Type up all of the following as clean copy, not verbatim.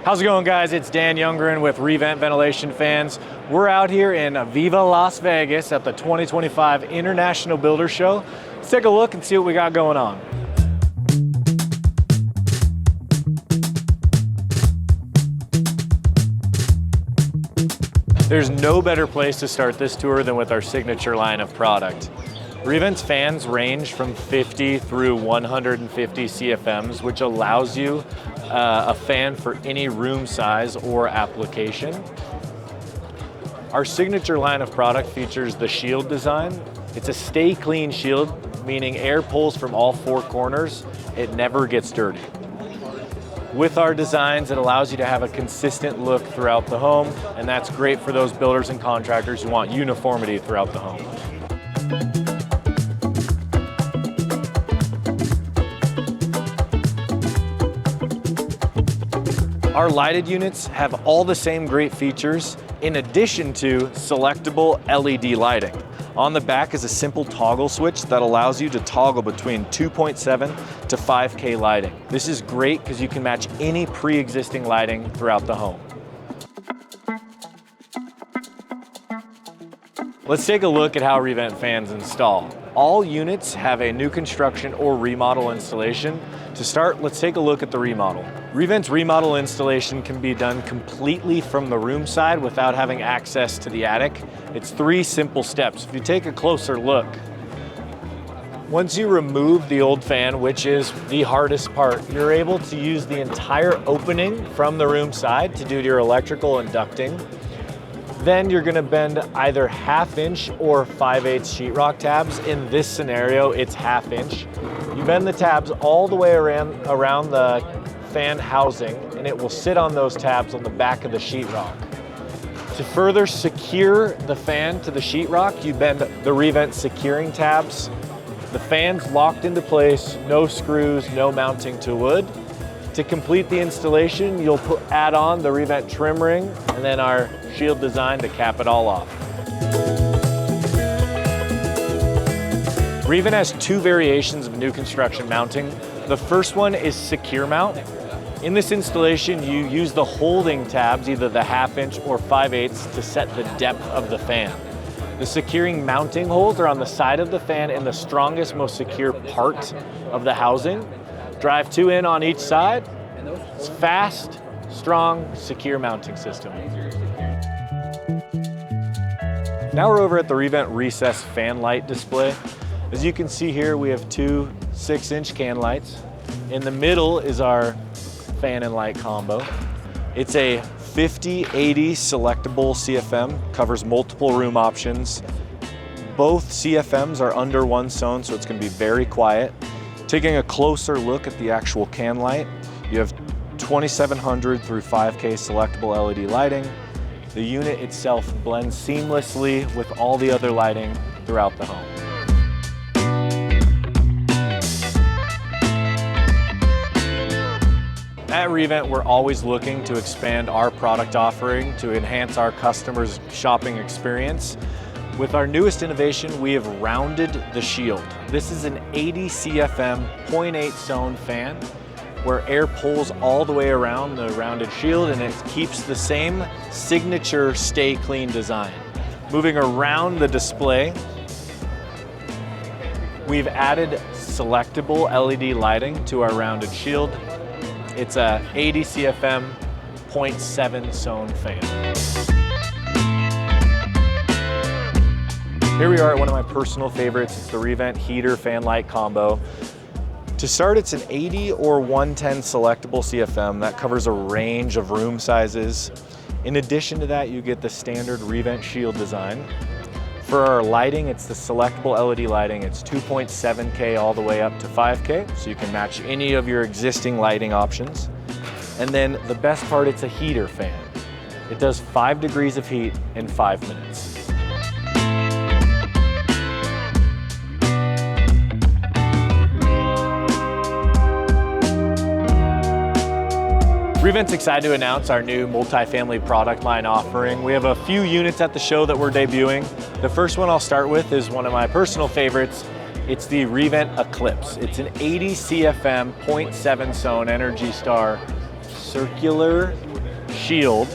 How's it going, guys? It's Dan Youngren with ReVent Ventilation Fans. We're out here in Viva Las Vegas at the 2025 International Builder Show. Let's take a look and see what we got going on. There's no better place to start this tour than with our signature line of product. ReVent's fans range from 50 through 150 CFMs, which allows you a fan for any room size or application. Our signature line of product features the shield design. It's a stay clean shield, meaning air pulls from all four corners. It never gets dirty. With our designs, it allows you to have a consistent look throughout the home, and that's great for those builders and contractors who want uniformity throughout the home. Our lighted units have all the same great features in addition to selectable LED lighting. On the back is a simple toggle switch that allows you to toggle between 2.7 to 5K lighting. This is great because you can match any pre-existing lighting throughout the home. Let's take a look at how ReVent fans install. All units have a new construction or remodel installation. To start, let's take a look at the remodel. ReVent's remodel installation can be done completely from the room side without having access to the attic. It's 3 simple steps. If you take a closer look, once you remove the old fan, which is the hardest part, you're able to use the entire opening from the room side to do your electrical and ducting. Then you're gonna bend either 1/2 inch or 5/8 sheetrock tabs. In this scenario, it's 1/2 inch. You bend the tabs all the way around the fan housing, and it will sit on those tabs on the back of the sheetrock. To further secure the fan to the sheetrock, you bend the ReVent securing tabs. The fan's locked into place, no screws, no mounting to wood. To complete the installation, you'll add on the ReVent trim ring and then our shield design to cap it all off. ReVent has 2 variations of new construction mounting. The first one is secure mount. In this installation, you use the holding tabs, either the 1/2 inch or 5/8, to set the depth of the fan. The securing mounting holes are on the side of the fan in the strongest, most secure part of the housing. Drive 2 in on each side. It's fast, strong, secure mounting system. Now we're over at the ReVent recessed fan light display. As you can see here, we have 2 6-inch can lights. In the middle is our fan and light combo. It's a 50/80 selectable CFM, covers multiple room options. Both CFMs are under 1 zone, so it's gonna be very quiet. Taking a closer look at the actual can light, you have 2700 through 5K selectable LED lighting. The unit itself blends seamlessly with all the other lighting throughout the home. At ReVent, we're always looking to expand our product offering to enhance our customers' shopping experience. With our newest innovation, we have rounded the shield. This is an 80 CFM 0.8 zone fan where air pulls all the way around the rounded shield, and it keeps the same signature stay clean design. Moving around the display, we've added selectable LED lighting to our rounded shield. It's a 80 CFM 0.7 zone fan. Here we are at one of my personal favorites. It's the ReVent heater fan light combo. To start, it's an 80 or 110 selectable CFM that covers a range of room sizes. In addition to that, you get the standard ReVent shield design. For our lighting, it's the selectable LED lighting. It's 2.7K all the way up to 5K, so you can match any of your existing lighting options. And then the best part, it's a heater fan. It does 5 degrees of heat in 5 minutes. ReVent's excited to announce our new multifamily product line offering. We have a few units at the show that we're debuting. The first one I'll start with is one of my personal favorites. It's the ReVent Eclipse. It's an 80 CFM 0.7 zone Energy Star circular shield,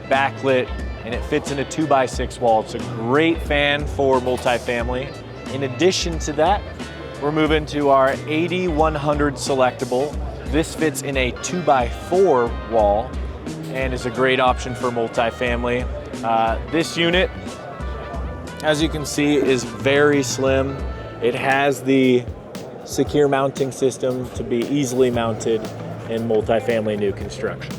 backlit, and it fits in a 2x6 wall. It's a great fan for multifamily. In addition to that, we're moving to our 8100 selectable. This fits in a 2x4 wall and is a great option for multifamily. This unit, as you can see, is very slim. It has the secure mounting system to be easily mounted in multifamily new construction.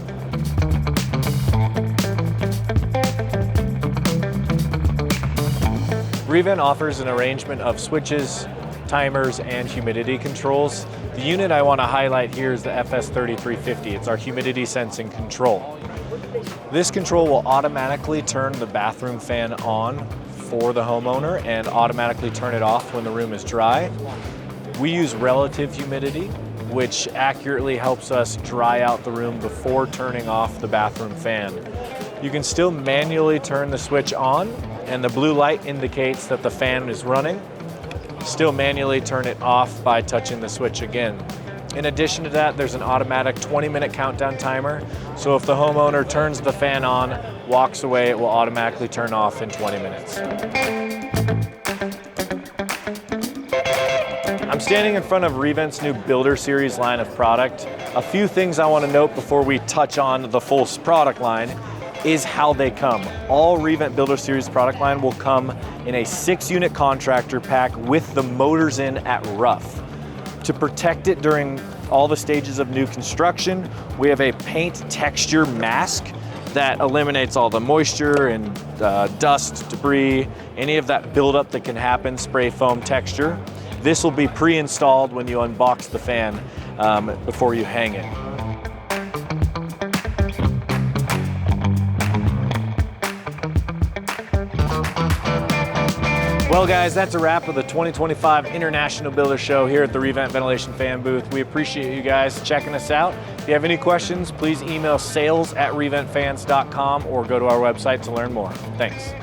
ReVent offers an arrangement of switches, timers, and humidity controls. The unit I want to highlight here is the FS3350. It's our humidity sensing control. This control will automatically turn the bathroom fan on for the homeowner and automatically turn it off when the room is dry. We use relative humidity, which accurately helps us dry out the room before turning off the bathroom fan. You can still manually turn the switch on, and the blue light indicates that the fan is running. Still manually turn it off by touching the switch again. In addition to that, there's an automatic 20-minute countdown timer. So if the homeowner turns the fan on, walks away, it will automatically turn off in 20 minutes. I'm standing in front of ReVent's new Builder Series line of product. A few things I want to note before we touch on the full product line is how they come. All ReVent Builder Series product line will come in a 6-unit contractor pack with the motors in at rough. To protect it during all the stages of new construction, we have a paint texture mask that eliminates all the moisture and dust, debris, any of that buildup that can happen, spray foam texture. This will be pre-installed when you unbox the fan before you hang it. Well guys, that's a wrap of the 2025 International Builder Show here at the ReVent Ventilation Fan booth. We appreciate you guys checking us out. If you have any questions, please email sales@reventfans.com or go to our website to learn more. Thanks.